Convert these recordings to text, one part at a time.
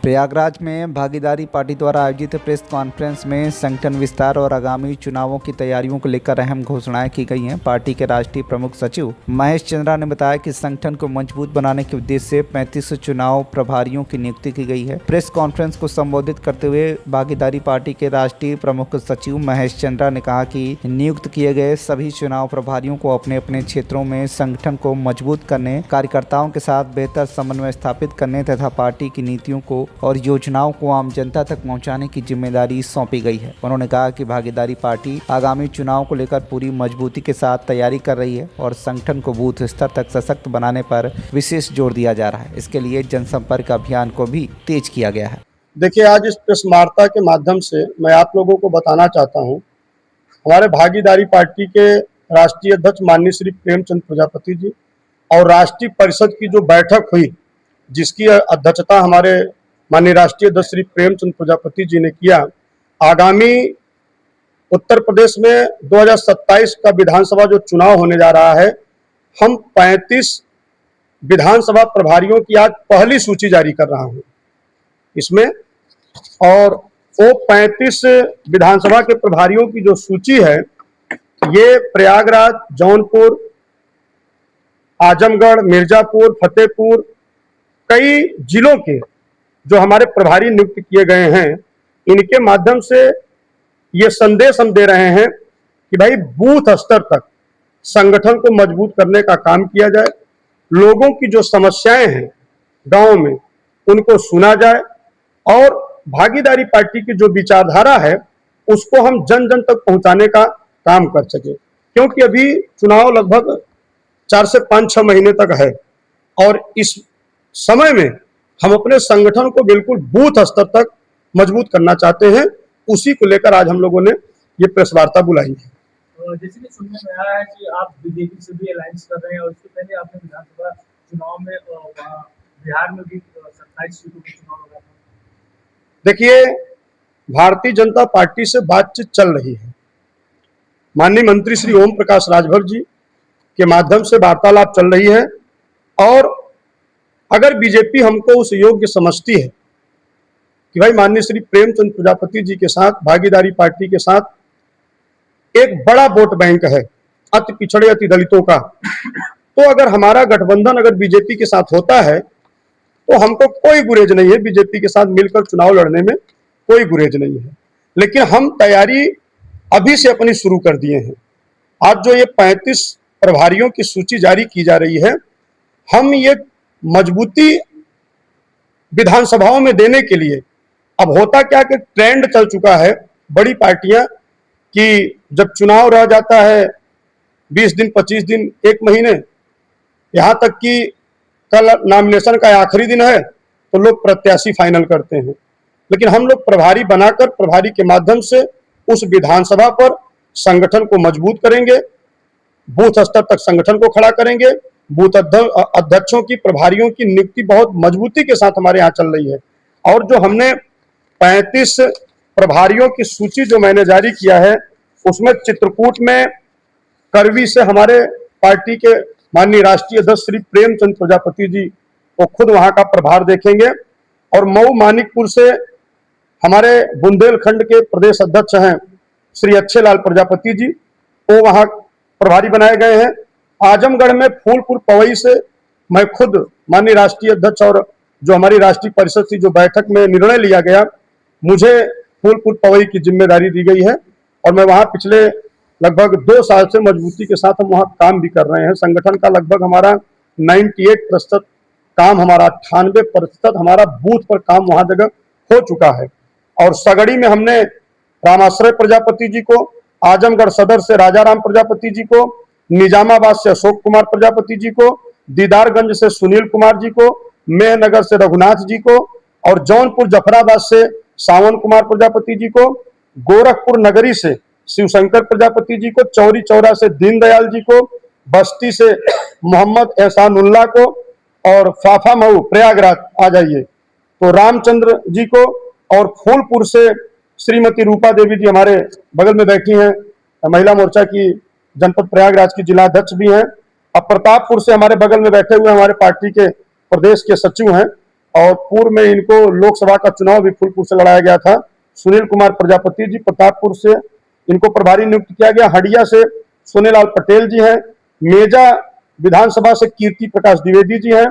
प्रयागराज में भागीदारी पार्टी द्वारा आयोजित प्रेस कॉन्फ्रेंस में संगठन विस्तार और आगामी चुनावों की तैयारियों को लेकर अहम घोषणाएं की गई हैं। पार्टी के राष्ट्रीय प्रमुख सचिव महेश चंद्रा ने बताया कि संगठन को मजबूत बनाने के उद्देश्य से 35 चुनाव प्रभारियों की नियुक्ति की गई है। प्रेस कॉन्फ्रेंस को संबोधित करते हुए भागीदारी पार्टी के राष्ट्रीय प्रमुख सचिव महेश चंद्रा ने कहा कि नियुक्त किए गए सभी चुनाव प्रभारियों को अपने अपने क्षेत्रों में संगठन को मजबूत करने, कार्यकर्ताओं के साथ बेहतर समन्वय स्थापित करने तथा पार्टी की नीतियों को और योजनाओं को आम जनता तक पहुंचाने की जिम्मेदारी सौंपी गई है। उन्होंने कहा कि भागीदारी पार्टी आगामी चुनाव को लेकर पूरी मजबूती के साथ तैयारी कर रही है और संगठन को बूथ स्तर तक सशक्त बनाने पर विशेष जोर दिया जा रहा है। इसके लिए जनसंपर्क अभियान को भी तेज किया गया है। देखिए, आज इस प्रेस वार्ता के माध्यम से मैं आप लोगों को बताना चाहता हूं, हमारे भागीदारी पार्टी के राष्ट्रीय अध्यक्ष माननीय श्री प्रेमचंद प्रजापति जी और राष्ट्रीय परिषद की जो बैठक हुई, जिसकी अध्यक्षता हमारे माननीय राष्ट्रीय अध्यक्ष श्री प्रेमचंद प्रजापति जी ने किया। आगामी उत्तर प्रदेश में 2027 का विधानसभा जो चुनाव होने जा रहा है, हम 35 विधानसभा प्रभारियों की आज पहली सूची जारी कर रहा हूं इसमें, और वो 35 विधानसभा के प्रभारियों की जो सूची है, ये प्रयागराज, जौनपुर, आजमगढ़, मिर्जापुर, फतेहपुर, कई जिलों के जो हमारे प्रभारी नियुक्त किए गए हैं, इनके माध्यम से ये संदेश हम दे रहे हैं कि भाई बूथ स्तर तक संगठन को मजबूत करने का काम किया जाए। लोगों की जो समस्याएं हैं गांव में, उनको सुना जाए और भागीदारी पार्टी की जो विचारधारा है उसको हम जन जन तक पहुंचाने का काम कर सके, क्योंकि अभी चुनाव लगभग 4 से 5-6 महीने तक है और इस समय में हम अपने संगठन को बिल्कुल बूथ स्तर तक मजबूत करना चाहते हैं। उसी को लेकर आज हम लोगों ने ये प्रेस वार्ता बुलाई है। जैसे कि सुनने में आया है कि आप बीजेपी से भी अलायंस कर रहे हैं और उससे पहले आपने विधानसभा चुनाव में बिहार में भी 27 सीटों के चुनाव लड़ा था। देखिए, भारतीय जनता पार्टी से बातचीत चल रही है। माननीय मंत्री श्री ओम प्रकाश राजभर जी के माध्यम से वार्तालाप चल रही है और अगर बीजेपी हमको उस योग्य समझती है कि भाई माननीय श्री प्रेमचंद प्रजापति जी के साथ, भागीदारी पार्टी के साथ एक बड़ा वोट बैंक है अति पिछड़े, अति दलितों का, तो अगर हमारा गठबंधन अगर बीजेपी के साथ होता है तो हमको कोई गुरेज नहीं है, बीजेपी के साथ मिलकर चुनाव लड़ने में कोई गुरेज नहीं है। लेकिन हम तैयारी अभी से अपनी शुरू कर दिए हैं। आज जो ये 35 प्रभारियों की सूची जारी की जा रही है, हम ये मजबूती विधानसभाओं में देने के लिए, अब होता क्या कि ट्रेंड चल चुका है बड़ी पार्टियां कि जब चुनाव रह जाता है 20 दिन, 25 दिन, 1 महीने, यहां तक कि कल नॉमिनेशन का आखिरी दिन है तो लोग प्रत्याशी फाइनल करते हैं। लेकिन हम लोग प्रभारी बनाकर, प्रभारी के माध्यम से उस विधानसभा पर संगठन को मजबूत करेंगे, बूथ स्तर तक संगठन को खड़ा करेंगे। बूथ अध्यक्षों की, प्रभारियों की नियुक्ति बहुत मजबूती के साथ हमारे यहाँ चल रही है और जो हमने 35 प्रभारियों की सूची जो मैंने जारी किया है, उसमें चित्रकूट में करवी से हमारे पार्टी के माननीय राष्ट्रीय अध्यक्ष श्री प्रेमचंद प्रजापति जी वो खुद वहां का प्रभार देखेंगे और मऊ मानिकपुर से हमारे बुंदेलखंड के प्रदेश अध्यक्ष हैं श्री अच्छेलाल प्रजापति जी, वो वहां प्रभारी बनाए गए हैं। आजमगढ़ में फूलपुर पवई से मैं खुद माननीय राष्ट्रीय अध्यक्ष और जो हमारी राष्ट्रीय परिषद की जो बैठक में निर्णय लिया गया, मुझे फूलपुर पवई की जिम्मेदारी दी गई है और मैं वहां पिछले लगभग 2 साल से मजबूती के साथ हम वहां काम भी कर रहे हैं। संगठन का लगभग हमारा 98% काम, हमारा 98% हमारा बूथ पर काम वहां जगह हो चुका है। और सगड़ी में हमने रामाश्रय प्रजापति जी को, आजमगढ़ सदर से राजाराम प्रजापति जी को, निजामाबाद से अशोक कुमार प्रजापति जी को, दीदारगंज से सुनील कुमार जी को, मेहनगर से रघुनाथ जी को और जौनपुर जफराबाद से सावन कुमार प्रजापति जी को, गोरखपुर नगरी से शिवशंकर प्रजापति जी को, चौरी चौरा से दीनदयाल जी को, बस्ती से मोहम्मद एहसानुल्लाह को और फाफा मऊ प्रयागराज आ जाइए तो रामचंद्र जी को, और फूलपुर से श्रीमती रूपा देवी जी हमारे बगल में बैठी हैं, महिला मोर्चा की जनपद प्रयागराज की जिला अध्यक्ष भी हैं। अब प्रतापपुर से हमारे बगल में बैठे हुए हमारे पार्टी के प्रदेश के सचिव हैं और पूर्व में इनको लोकसभा का चुनाव भी फूलपुर से लड़ाया गया था। सुनील कुमार प्रजापति जी प्रतापपुर से इनको प्रभारी नियुक्त किया गया। हंडिया से सोनेलाल पटेल जी हैं। मेजा विधानसभा से कीर्ति प्रकाश द्विवेदी जी हैं।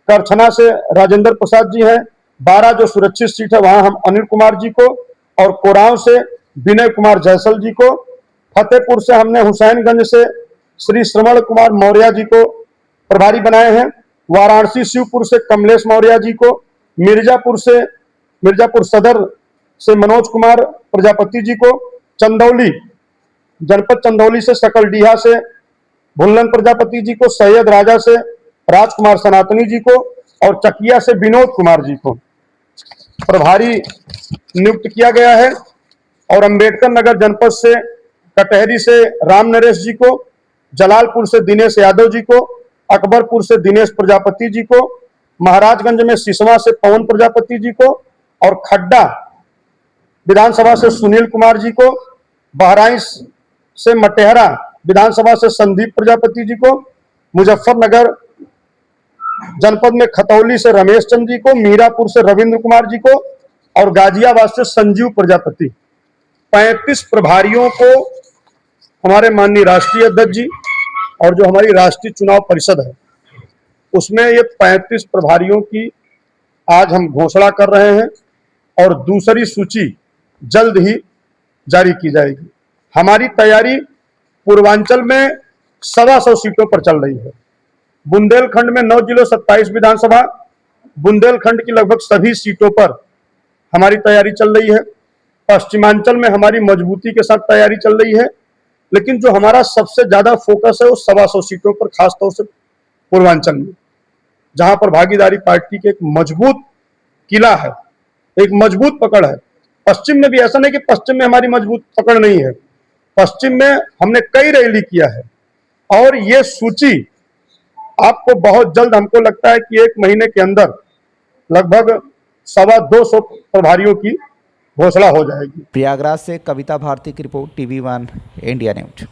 करछना से राजेंद्र प्रसाद जी हैं। 12 जो सुरक्षित सीट है वहां हम अनिल कुमार जी को, और कोरांव से विनय कुमार जयसल जी को। फतेहपुर से हमने हुसैनगंज से श्री श्रवण कुमार मौर्य जी को प्रभारी बनाए हैं। वाराणसी शिवपुर से कमलेश मौर्य जी को। मिर्जापुर सदर से मनोज कुमार प्रजापति जी को। चंदौली जनपद चंदौली से सकलडीहा से भुल्लन प्रजापति जी को। सैयद राजा से राजकुमार सनातनी जी को, और चकिया से विनोद कुमार जी को प्रभारी नियुक्त किया गया है। और अंबेडकर नगर जनपद से कटहरी से राम नरेश जी को, जलालपुर से दिनेश यादव जी को, अकबरपुर से दिनेश प्रजापति जी को, महाराजगंज में सिसवा से पवन प्रजापति जी को, और खड्डा विधानसभा से सुनील कुमार जी को, बहराइच से मटेहरा विधानसभा से संदीप प्रजापति जी को, मुजफ्फरनगर जनपद में खतौली से रमेश चंद जी को, मीरापुर से रविंद्र कुमार जी को, और गाजियाबाद से संजीव प्रजापति। 35 प्रभारियों को हमारे माननीय राष्ट्रीय अध्यक्ष जी और जो हमारी राष्ट्रीय चुनाव परिषद है उसमें ये 35 प्रभारियों की आज हम घोषणा कर रहे हैं, और दूसरी सूची जल्द ही जारी की जाएगी। हमारी तैयारी पूर्वांचल में 125 सीटों पर चल रही है। बुंदेलखंड में 9 जिलों 27 विधानसभा, बुंदेलखंड की लगभग सभी सीटों पर हमारी तैयारी चल रही है। पश्चिमांचल में हमारी मजबूती के साथ तैयारी चल रही है, लेकिन जो हमारा सबसे ज्यादा फोकस है वो 125 सीटों पर, खासतौर से पूर्वांचल में, जहां पर भागीदारी पार्टी के एक मजबूत किला है, एक मजबूत पकड़ है। पश्चिम में भी ऐसा नहीं कि पश्चिम में हमारी मजबूत पकड़ नहीं है। पश्चिम में हमने कई रैली किया है, और ये सूची आपको बहुत जल्द, हमको लगता है कि 1 महीने के अंदर लगभग 225 प्रभारियों की घोषणा हो जाएगी। प्रयागराज से कविता भारती की रिपोर्ट, TV1 इंडिया न्यूज।